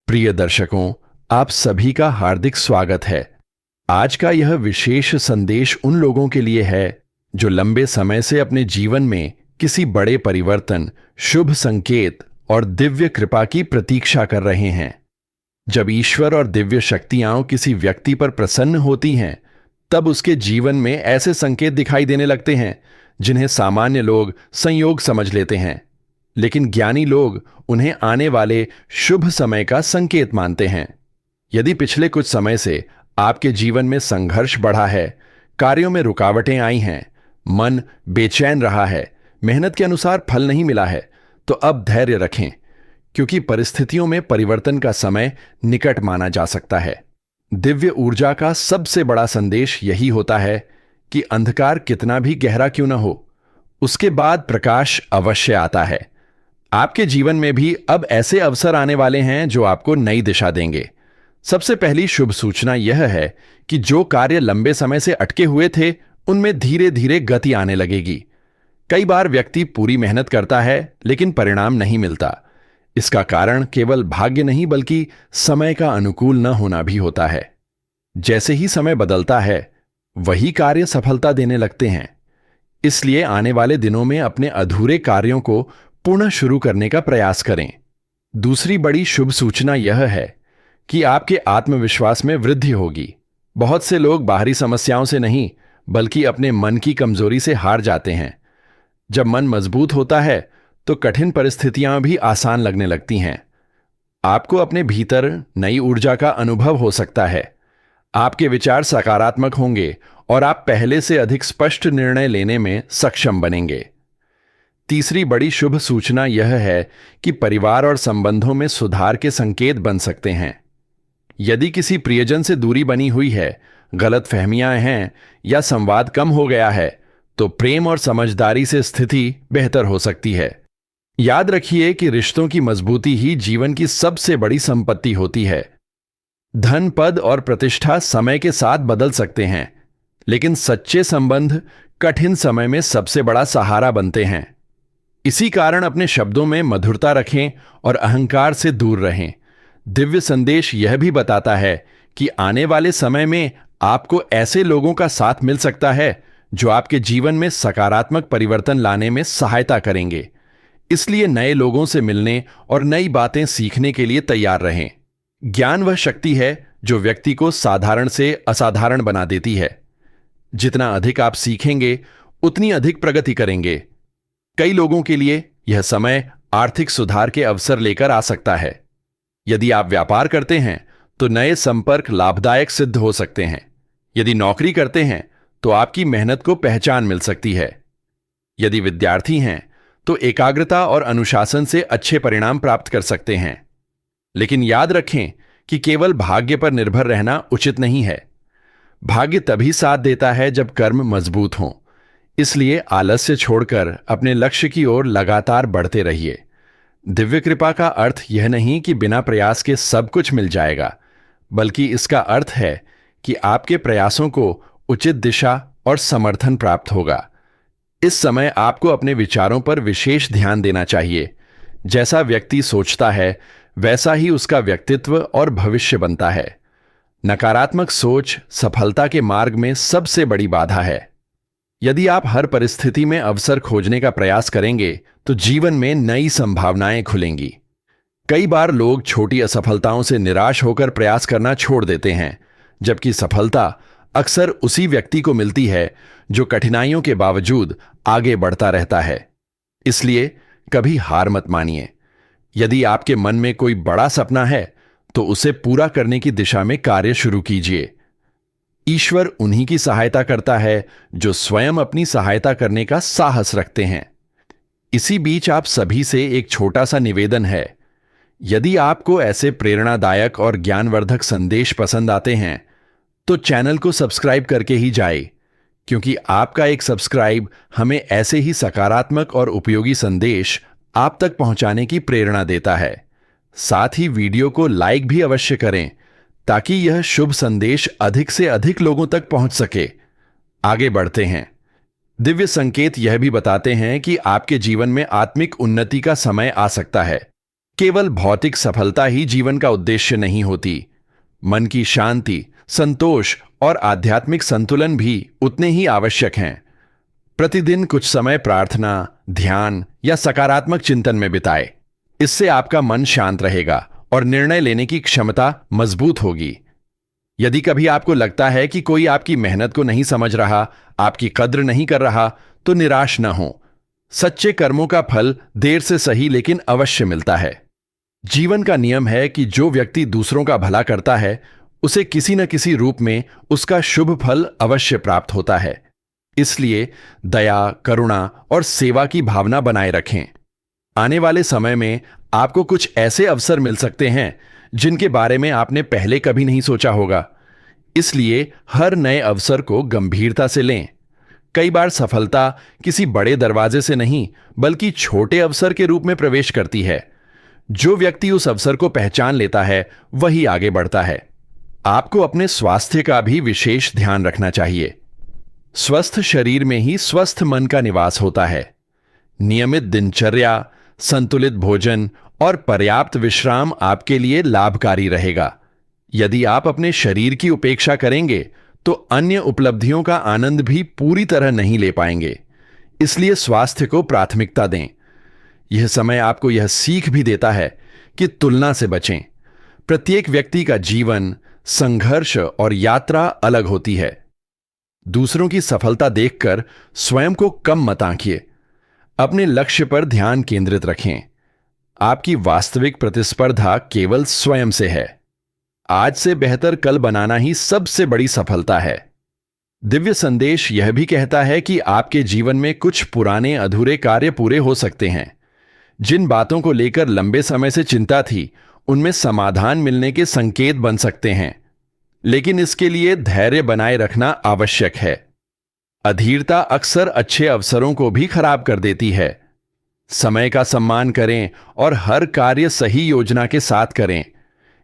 प्रिय दर्शकों, आप सभी का हार्दिक स्वागत है। आज का यह विशेष संदेश उन लोगों के लिए है जो लंबे समय से अपने जीवन में किसी बड़े परिवर्तन, शुभ संकेत और दिव्य कृपा की प्रतीक्षा कर रहे हैं। जब ईश्वर और दिव्य शक्तियां किसी व्यक्ति पर प्रसन्न होती हैं, तब उसके जीवन में ऐसे संकेत दिखाई देने लगते हैं जिन्हें सामान्य लोग संयोग समझ लेते हैं, लेकिन ज्ञानी लोग उन्हें आने वाले शुभ समय का संकेत मानते हैं। यदि पिछले कुछ समय से आपके जीवन में संघर्ष बढ़ा है, कार्यों में रुकावटें आई हैं, मन बेचैन रहा है, मेहनत के अनुसार फल नहीं मिला है, तो अब धैर्य रखें, क्योंकि परिस्थितियों में परिवर्तन का समय निकट माना जा सकता है। दिव्य ऊर्जा का सबसे बड़ा संदेश यही होता है कि अंधकार कितना भी गहरा क्यों न हो, उसके बाद प्रकाश अवश्य आता है। आपके जीवन में भी अब ऐसे अवसर आने वाले हैं जो आपको नई दिशा देंगे। सबसे पहली शुभ सूचना यह है कि जो कार्य लंबे समय से अटके हुए थे, उनमें धीरे धीरे गति आने लगेगी। कई बार व्यक्ति पूरी मेहनत करता है, लेकिन परिणाम नहीं मिलता। इसका कारण केवल भाग्य नहीं, बल्कि समय का अनुकूल न होना भी होता है। जैसे ही समय बदलता है, वही कार्य सफलता देने लगते हैं। इसलिए आने वाले दिनों में अपने अधूरे कार्यों को पुनः शुरू करने का प्रयास करें। दूसरी बड़ी शुभ सूचना यह है कि आपके आत्मविश्वास में वृद्धि होगी। बहुत से लोग बाहरी समस्याओं से नहीं, बल्कि अपने मन की कमजोरी से हार जाते हैं। जब मन मजबूत होता है, तो कठिन परिस्थितियां भी आसान लगने लगती हैं। आपको अपने भीतर नई ऊर्जा का अनुभव हो सकता है। आपके विचार सकारात्मक होंगे और आप पहले से अधिक स्पष्ट निर्णय लेने में सक्षम बनेंगे। तीसरी बड़ी शुभ सूचना यह है कि परिवार और संबंधों में सुधार के संकेत बन सकते हैं। यदि किसी प्रियजन से दूरी बनी हुई है, गलतफहमियां हैं या संवाद कम हो गया है, तो प्रेम और समझदारी से स्थिति बेहतर हो सकती है। याद रखिए कि रिश्तों की मजबूती ही जीवन की सबसे बड़ी संपत्ति होती है। धन, पद और प्रतिष्ठा समय के साथ बदल सकते हैं, लेकिन सच्चे संबंध कठिन समय में सबसे बड़ा सहारा बनते हैं। इसी कारण अपने शब्दों में मधुरता रखें और अहंकार से दूर रहें। दिव्य संदेश यह भी बताता है कि आने वाले समय में आपको ऐसे लोगों का साथ मिल सकता है जो आपके जीवन में सकारात्मक परिवर्तन लाने में सहायता करेंगे। इसलिए नए लोगों से मिलने और नई बातें सीखने के लिए तैयार रहें। ज्ञान वह शक्ति है जो व्यक्ति को साधारण से असाधारण बना देती है। जितना अधिक आप सीखेंगे, उतनी अधिक प्रगति करेंगे। कई लोगों के लिए यह समय आर्थिक सुधार के अवसर लेकर आ सकता है। यदि आप व्यापार करते हैं, तो नए संपर्क लाभदायक सिद्ध हो सकते हैं। यदि नौकरी करते हैं, तो आपकी मेहनत को पहचान मिल सकती है। यदि विद्यार्थी हैं, तो एकाग्रता और अनुशासन से अच्छे परिणाम प्राप्त कर सकते हैं। लेकिन याद रखें कि केवल भाग्य पर निर्भर रहना उचित नहीं है। भाग्य तभी साथ देता है जब कर्म मजबूत हों। इसलिए आलस्य छोड़कर अपने लक्ष्य की ओर लगातार बढ़ते रहिए। दिव्य कृपा का अर्थ यह नहीं कि बिना प्रयास के सब कुछ मिल जाएगा, बल्कि इसका अर्थ है कि आपके प्रयासों को उचित दिशा और समर्थन प्राप्त होगा। इस समय आपको अपने विचारों पर विशेष ध्यान देना चाहिए। जैसा व्यक्ति सोचता है, वैसा ही उसका व्यक्तित्व और भविष्य बनता है। नकारात्मक सोच सफलता के मार्ग में सबसे बड़ी बाधा है। यदि आप हर परिस्थिति में अवसर खोजने का प्रयास करेंगे, तो जीवन में नई संभावनाएं खुलेंगी। कई बार लोग छोटी असफलताओं से निराश होकर प्रयास करना छोड़ देते हैं, जबकि सफलता अक्सर उसी व्यक्ति को मिलती है जो कठिनाइयों के बावजूद आगे बढ़ता रहता है। इसलिए कभी हार मत मानिए। यदि आपके मन में कोई बड़ा सपना है, तो उसे पूरा करने की दिशा में कार्य शुरू कीजिए। ईश्वर उन्हीं की सहायता करता है जो स्वयं अपनी सहायता करने का साहस रखते हैं। इसी बीच आप सभी से एक छोटा सा निवेदन है। यदि आपको ऐसे प्रेरणादायक और ज्ञानवर्धक संदेश पसंद आते हैं, तो चैनल को सब्सक्राइब करके ही जाए, क्योंकि आपका एक सब्सक्राइब हमें ऐसे ही सकारात्मक और उपयोगी संदेश आप तक पहुंचाने की प्रेरणा देता है। साथ ही वीडियो को लाइक भी अवश्य करें, ताकि यह शुभ संदेश अधिक से अधिक लोगों तक पहुंच सके। आगे बढ़ते हैं। दिव्य संकेत यह भी बताते हैं कि आपके जीवन में आत्मिक उन्नति का समय आ सकता है। केवल भौतिक सफलता ही जीवन का उद्देश्य नहीं होती। मन की शांति, संतोष और आध्यात्मिक संतुलन भी उतने ही आवश्यक हैं। प्रतिदिन कुछ समय प्रार्थना, ध्यान या सकारात्मक चिंतन में बिताए। इससे आपका मन शांत रहेगा और निर्णय लेने की क्षमता मजबूत होगी। यदि कभी आपको लगता है कि कोई आपकी मेहनत को नहीं समझ रहा, आपकी कद्र नहीं कर रहा, तो निराश न हो। सच्चे कर्मों का फल देर से सही लेकिन अवश्य मिलता है। जीवन का नियम है कि जो व्यक्ति दूसरों का भला करता है, उसे किसी न किसी रूप में उसका शुभ फल अवश्य प्राप्त होता है। इसलिए दया, करुणा और सेवा की भावना बनाए रखें। आने वाले समय में आपको कुछ ऐसे अवसर मिल सकते हैं जिनके बारे में आपने पहले कभी नहीं सोचा होगा। इसलिए हर नए अवसर को गंभीरता से लें। कई बार सफलता किसी बड़े दरवाजे से नहीं, बल्कि छोटे अवसर के रूप में प्रवेश करती है। जो व्यक्ति उस अवसर को पहचान लेता है, वही आगे बढ़ता है। आपको अपने स्वास्थ्य का भी विशेष ध्यान रखना चाहिए। स्वस्थ शरीर में ही स्वस्थ मन का निवास होता है। नियमित दिनचर्या, संतुलित भोजन और पर्याप्त विश्राम आपके लिए लाभकारी रहेगा। यदि आप अपने शरीर की उपेक्षा करेंगे तो अन्य उपलब्धियों का आनंद भी पूरी तरह नहीं ले पाएंगे। इसलिए स्वास्थ्य को प्राथमिकता दें। यह समय आपको यह सीख भी देता है कि तुलना से बचें। प्रत्येक व्यक्ति का जीवन, संघर्ष और यात्रा अलग होती है। दूसरों की सफलता देखकर स्वयं को कम मत आंकिए। अपने लक्ष्य पर ध्यान केंद्रित रखें। आपकी वास्तविक प्रतिस्पर्धा केवल स्वयं से है। आज से बेहतर कल बनाना ही सबसे बड़ी सफलता है। दिव्य संदेश यह भी कहता है कि आपके जीवन में कुछ पुराने अधूरे कार्य पूरे हो सकते हैं। जिन बातों को लेकर लंबे समय से चिंता थी, उनमें समाधान मिलने के संकेत बन सकते हैं, लेकिन इसके लिए धैर्य बनाए रखना आवश्यक है। अधीरता अक्सर अच्छे अवसरों को भी खराब कर देती है। समय का सम्मान करें और हर कार्य सही योजना के साथ करें।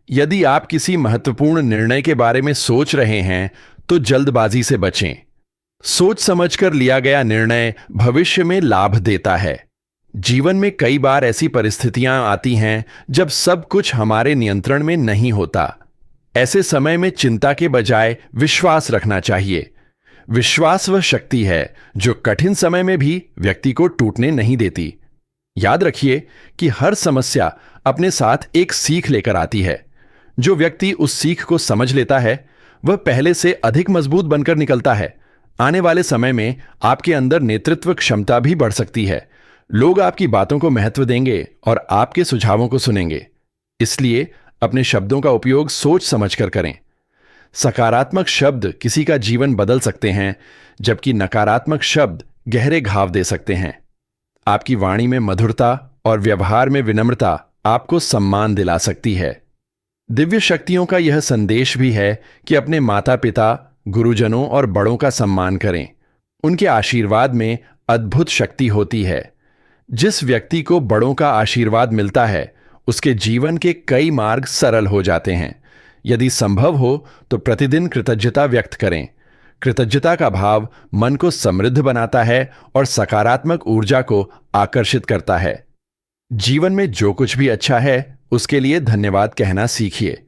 यदि आप किसी महत्वपूर्ण निर्णय के बारे में सोच रहे हैं, तो जल्दबाजी से बचें। सोच समझकर लिया गया निर्णय भविष्य में लाभ देता है। जीवन में कई बार ऐसी परिस्थितियां आती हैं जब सब कुछ हमारे नियंत्रण में नहीं होता। ऐसे समय में चिंता के बजाय विश्वास रखना चाहिए। विश्वास वह शक्ति है जो कठिन समय में भी व्यक्ति को टूटने नहीं देती। याद रखिए कि हर समस्या अपने साथ एक सीख लेकर आती है। जो व्यक्ति उस सीख को समझ लेता है, वह पहले से अधिक मजबूत बनकर निकलता है। आने वाले समय में आपके अंदर नेतृत्व क्षमता भी बढ़ सकती है। लोग आपकी बातों को महत्व देंगे और आपके सुझावों को सुनेंगे। इसलिए अपने शब्दों का उपयोग सोच समझकर करें। सकारात्मक शब्द किसी का जीवन बदल सकते हैं, जबकि नकारात्मक शब्द गहरे घाव दे सकते हैं। आपकी वाणी में मधुरता और व्यवहार में विनम्रता आपको सम्मान दिला सकती है। दिव्य शक्तियों का यह संदेश भी है कि अपने माता पिता, गुरुजनों और बड़ों का सम्मान करें। उनके आशीर्वाद में अद्भुत शक्ति होती है। जिस व्यक्ति को बड़ों का आशीर्वाद मिलता है, उसके जीवन के कई मार्ग सरल हो जाते हैं। यदि संभव हो तो प्रतिदिन कृतज्ञता व्यक्त करें। कृतज्ञता का भाव मन को समृद्ध बनाता है और सकारात्मक ऊर्जा को आकर्षित करता है। जीवन में जो कुछ भी अच्छा है, उसके लिए धन्यवाद कहना सीखिए।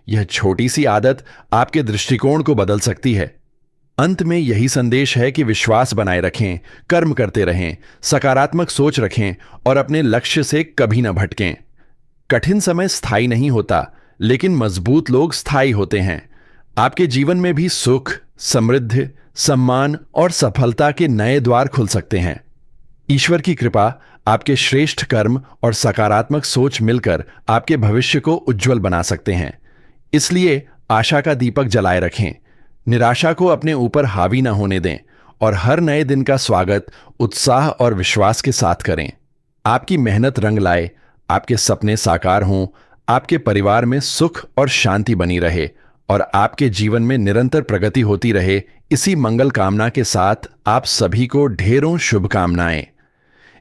यह छोटी सी आदत आपके दृष्टिकोण को बदल सकती है। अंत में यही संदेश है कि विश्वास बनाए रखें, कर्म करते रहें, सकारात्मक सोच रखें और अपने लक्ष्य से कभी न भटकें। कठिन समय स्थायी नहीं होता, लेकिन मजबूत लोग स्थायी होते हैं। आपके जीवन में भी सुख, समृद्धि, सम्मान और सफलता के नए द्वार खुल सकते हैं। ईश्वर की कृपा, आपके श्रेष्ठ कर्म और सकारात्मक सोच मिलकर आपके भविष्य को उज्जवल बना सकते हैं। इसलिए आशा का दीपक जलाए रखें, निराशा को अपने ऊपर हावी न होने दें और हर नए दिन का स्वागत उत्साह और विश्वास के साथ करें। आपकी मेहनत रंग लाए, आपके सपने साकार हों, आपके परिवार में सुख और शांति बनी रहे और आपके जीवन में निरंतर प्रगति होती रहे। इसी मंगल कामना के साथ आप सभी को ढेरों शुभकामनाएं।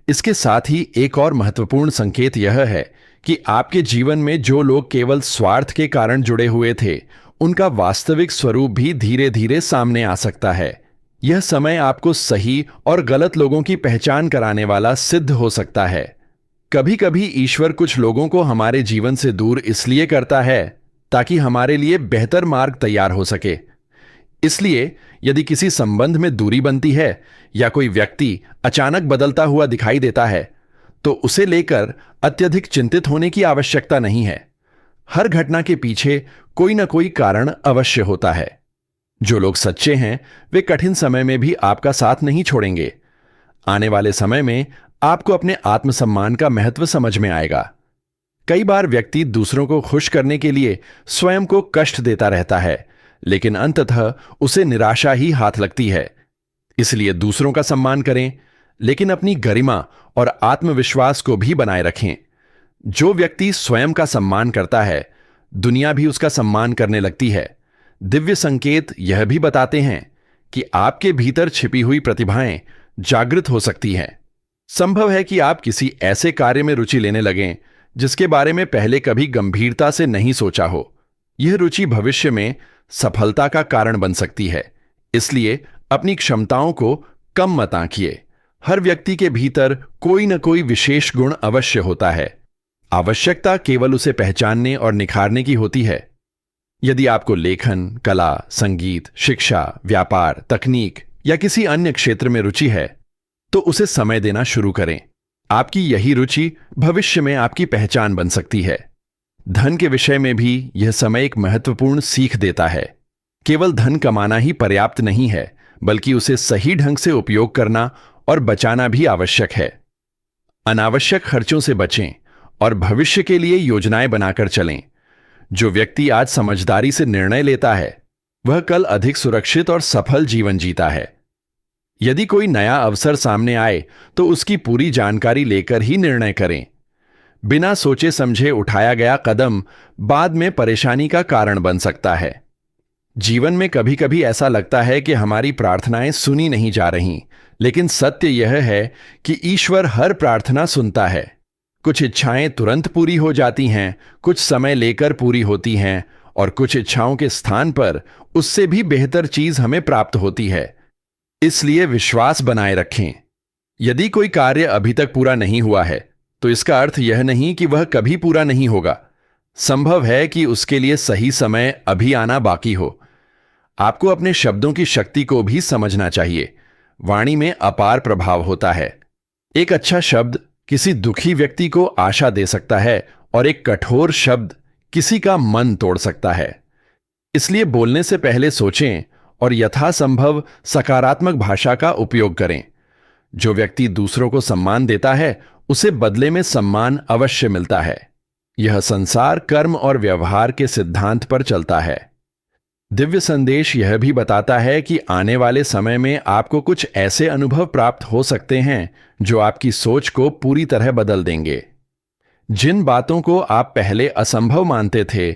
इसके साथ ही एक और महत्वपूर्ण संकेत यह है कि आपके जीवन में जो लोग केवल स्वार्थ के कारण जुड़े हुए थे, उनका वास्तविक स्वरूप भी धीरे धीरे सामने आ सकता है। यह समय आपको सही और गलत लोगों की पहचान कराने वाला सिद्ध हो सकता है। कभी कभी ईश्वर कुछ लोगों को हमारे जीवन से दूर इसलिए करता है ताकि हमारे लिए बेहतर मार्ग तैयार हो सके। इसलिए यदि किसी संबंध में दूरी बनती है या कोई व्यक्ति अचानक बदलता हुआ दिखाई देता है, तो उसे लेकर अत्यधिक चिंतित होने की आवश्यकता नहीं है। हर घटना के पीछे कोई ना कोई कारण अवश्य होता है। जो लोग सच्चे हैं वे कठिन समय में भी आपका साथ नहीं छोड़ेंगे। आने वाले समय में आपको अपने आत्मसम्मान का महत्व समझ में आएगा। कई बार व्यक्ति दूसरों को खुश करने के लिए स्वयं को कष्ट देता रहता है, लेकिन अंततः उसे निराशा ही हाथ लगती है। इसलिए दूसरों का सम्मान करें, लेकिन अपनी गरिमा और आत्मविश्वास को भी बनाए रखें। जो व्यक्ति स्वयं का सम्मान करता है, दुनिया भी उसका सम्मान करने लगती है। दिव्य संकेत यह भी बताते हैं कि आपके भीतर छिपी हुई प्रतिभाएं जागृत हो सकती हैं। संभव है कि आप किसी ऐसे कार्य में रुचि लेने लगें जिसके बारे में पहले कभी गंभीरता से नहीं सोचा हो। यह रुचि भविष्य में सफलता का कारण बन सकती है। इसलिए अपनी क्षमताओं को कम मत आंकिए। हर व्यक्ति के भीतर कोई न कोई विशेष गुण अवश्य होता है। आवश्यकता केवल उसे पहचानने और निखारने की होती है। यदि आपको लेखन, कला, संगीत, शिक्षा, व्यापार, तकनीक या किसी अन्य क्षेत्र में रुचि है, तो उसे समय देना शुरू करें। आपकी यही रुचि भविष्य में आपकी पहचान बन सकती है। धन के विषय में भी यह समय एक महत्वपूर्ण सीख देता है। केवल धन कमाना ही पर्याप्त नहीं है, बल्कि उसे सही ढंग से उपयोग करना और बचाना भी आवश्यक है। अनावश्यक खर्चों से बचें और भविष्य के लिए योजनाएं बनाकर चलें। जो व्यक्ति आज समझदारी से निर्णय लेता है, वह कल अधिक सुरक्षित और सफल जीवन जीता है। यदि कोई नया अवसर सामने आए तो उसकी पूरी जानकारी लेकर ही निर्णय करें। बिना सोचे समझे उठाया गया कदम बाद में परेशानी का कारण बन सकता है। जीवन में कभी कभी ऐसा लगता है कि हमारी प्रार्थनाएं सुनी नहीं जा रहीं, लेकिन सत्य यह है कि ईश्वर हर प्रार्थना सुनता है। कुछ इच्छाएं तुरंत पूरी हो जाती हैं, कुछ समय लेकर पूरी होती हैं, और कुछ इच्छाओं के स्थान पर उससे भी बेहतर चीज हमें प्राप्त होती है। इसलिए विश्वास बनाए रखें। यदि कोई कार्य अभी तक पूरा नहीं हुआ है, तो इसका अर्थ यह नहीं कि वह कभी पूरा नहीं होगा। संभव है कि उसके लिए सही समय अभी आना बाकी हो। आपको अपने शब्दों की शक्ति को भी समझना चाहिए। वाणी में अपार प्रभाव होता है। एक अच्छा शब्द किसी दुखी व्यक्ति को आशा दे सकता है और एक कठोर शब्द किसी का मन तोड़ सकता है। इसलिए बोलने से पहले सोचें और यथासंभव सकारात्मक भाषा का उपयोग करें। जो व्यक्ति दूसरों को सम्मान देता है, उसे बदले में सम्मान अवश्य मिलता है। यह संसार कर्म और व्यवहार के सिद्धांत पर चलता है। दिव्य संदेश यह भी बताता है कि आने वाले समय में आपको कुछ ऐसे अनुभव प्राप्त हो सकते हैं जो आपकी सोच को पूरी तरह बदल देंगे। जिन बातों को आप पहले असंभव मानते थे,